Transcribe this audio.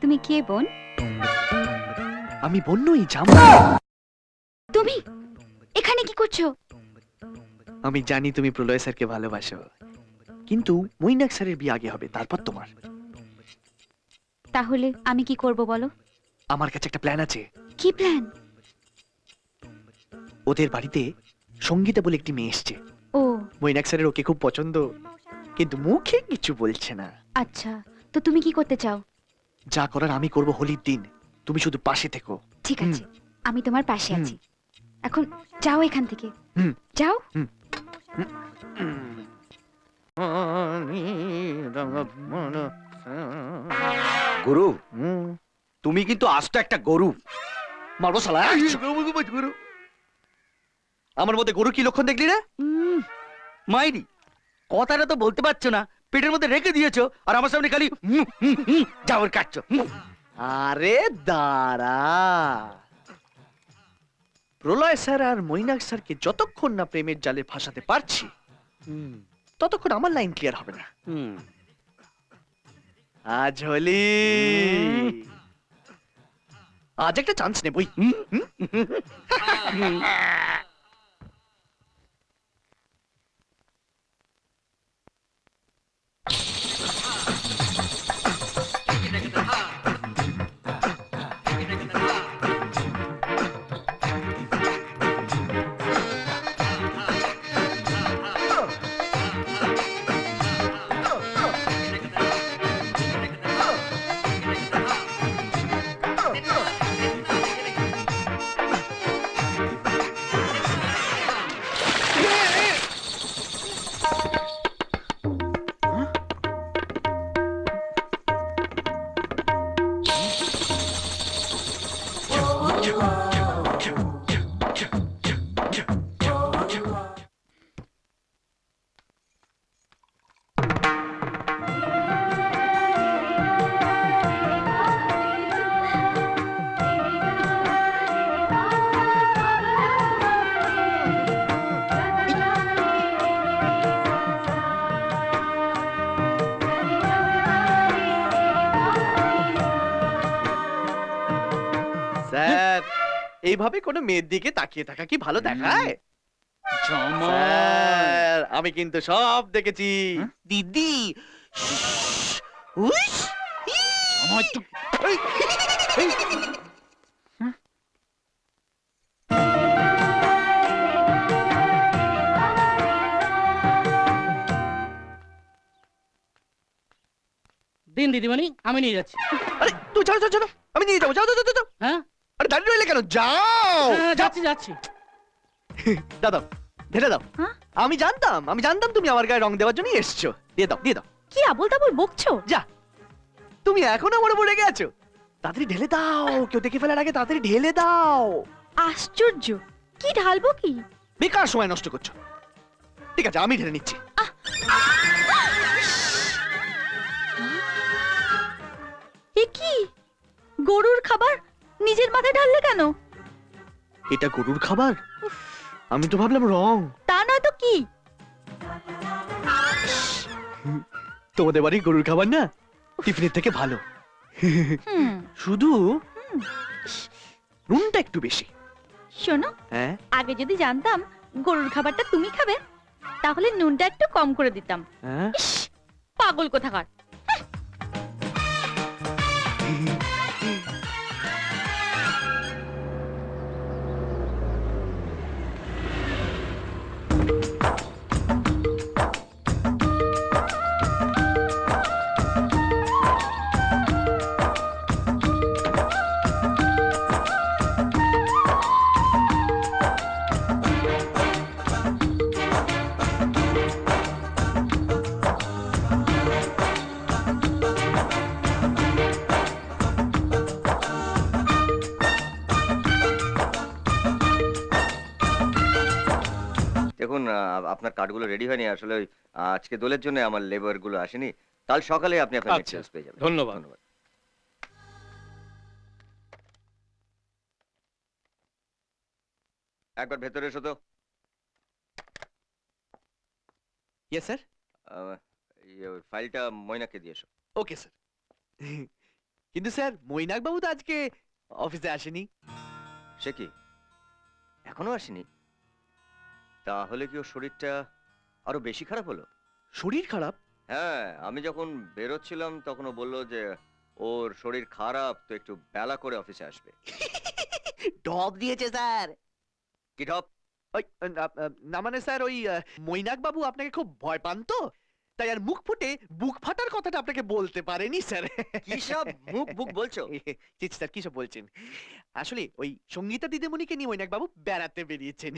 তুমি কে বোন? আমি বন্যই জামা। তুমি এখানে কি করছো? আমি জানি তুমি প্রলয় স্যারকে ভালোবাসো, কিন্তু মৈনাক স্যারের বিয়ে আগে হবে, তারপর তোমার। তাহলে আমি কি করব বলো? আমার কাছে একটা প্ল্যান আছে। কি প্ল্যান? ওদের বাড়িতে সঙ্গীতা বলে একটি মেয়ে এসছে। ও মৈনাক স্যারের ওকে খুব পছন্দ, কিন্তু মুখে কিছু বলছে না। আচ্ছা, তো তুমি কি করতে চাও? যা করার আমি করব হোলির দিন, তুমি শুধু পাশে থেকো। ঠিক আছে, আমি তোমার পাশে হুম। আছি। এখন যাও এখান থেকে, হুম। যাও। গুরু, তুমি কিন্তু আস্ত একটা গরু। মারবো শালা। গরু? আমার মধ্যে গরু কি লক্ষণ দেখলি রে? মাইরি, কথাটা তো বলতে পারছো না, পেটের মধ্যে রেখে দিয়েছো, আর আমার সামনে খালি জাবর কাটছো। আরে দাঁড়া, প্রলয় স্যার আর মৈনাক স্যারকে যতক্ষণ না প্রেমের জালে ফাঁসাতে পারছি, ততক্ষণ আমার লাইন ক্লিয়ার হবে না। আজ হোলি, আজ একটা চান্স নেবই। স্যার, এইভাবে কোনো মেয়ের দিকে তাকিয়ে থাকা কি ভালো দেখায়? স্যার, আমি কিন্তু সব দেখেছি। দিদি, উইশ! আমার তো এই, এই, দিন দিদিমণি, আমি নিয়ে যাচ্ছি। আরে তুই ছাড়ো ছাড়ো ছাড়ো, আমি নিয়ে যাবো। যাও যাও যাও যাও। হ্যাঁ আরে দাঁড়িয়ে রইলে কেন? যাও। হ্যাঁ, যাচ্ছি যাচ্ছি। দাদা, ঢেলে দাও। হ্যাঁ? আমি জানতাম তুমি আমার গায়ে রং দেওয়ার জন্যই এসছো। দিয়ে দাও, দিয়ে দাও। কি আবোল তাবোল বকছো? যা, তুমি এখন আমার উপর রেগে আছো? তাড়াতাড়ি ঢেলে দাও, কেউ দেখে ফেলার আগে তাড়াতাড়ি ঢেলে দাও। আশ্চর্য, কি ঢালবো কি? বেকার সময় নষ্ট করছো। ঠিক আছে, আমি ঢেলে নিচ্ছি। এ কি, গরুর খাবার নিজের মাথায় ঢাললে কেন? এটা গরুর খাবার? আমি তো ভাবলাম রং। তা নয় তো কি? তোমাদের বাড়ি গরুর খাবার না টিফিনের থেকে ভালো। হুম, শুধু নুনটা একটু বেশি। শোনো, হ্যাঁ, আগে যদি জানতাম গরুর খাবারটা তুমি খাবে, তাহলে নুনটা একটু কম করে দিতাম। হ্যাঁ। ইস, পাগল কোথাকার। দেখুন, আপনার কার্ডগুলো রেডি হয়নি আসলে। আজকে দোলের জন্য আমার লেবার গুলো আসেনি। কাল সকালে আপনি আপনার আচ্ছা, মেটেরিয়ালস পেয়ে যাবেন। ধন্যবাদ। ধন্যবাদ। একবার ভেতরে এসো তো। Yes sir. ওই ফাইলটা ময়নাকে দিয়ে এসো। Okay sir. কিন্তু স্যার মৈনাক বাবু তো আজকে অফিসে আসেনি। সে কি এখনো আসেনি? তাহলে কি ওর শরীরটা আরো বেশি খারাপ হলো? শরীর খারাপ? হ্যাঁ, আমি যখন বেরোচ্ছিলাম তখন ও বললো যে ওর শরীর খারাপ, তো একটু বেলা করে অফিসে আসবে। ডব দিয়েছে স্যার। কি ঢপ? ওই না মানে স্যার ওই মৈনাক বাবু আপনাকে খুব ভয় পান তো, তাই আর মুখ ফুটে বুক ফাটার কথাটা আপনাকে বলতে পারেনি স্যার। কি সব মুখ বুক বলছো? জি স্যার, কি সব বলছেন? আসলে ওই সঙ্গীতা দিদিমণিকে নিয়ে মৈনাক বাবু বেড়াতে বেরিয়েছেন।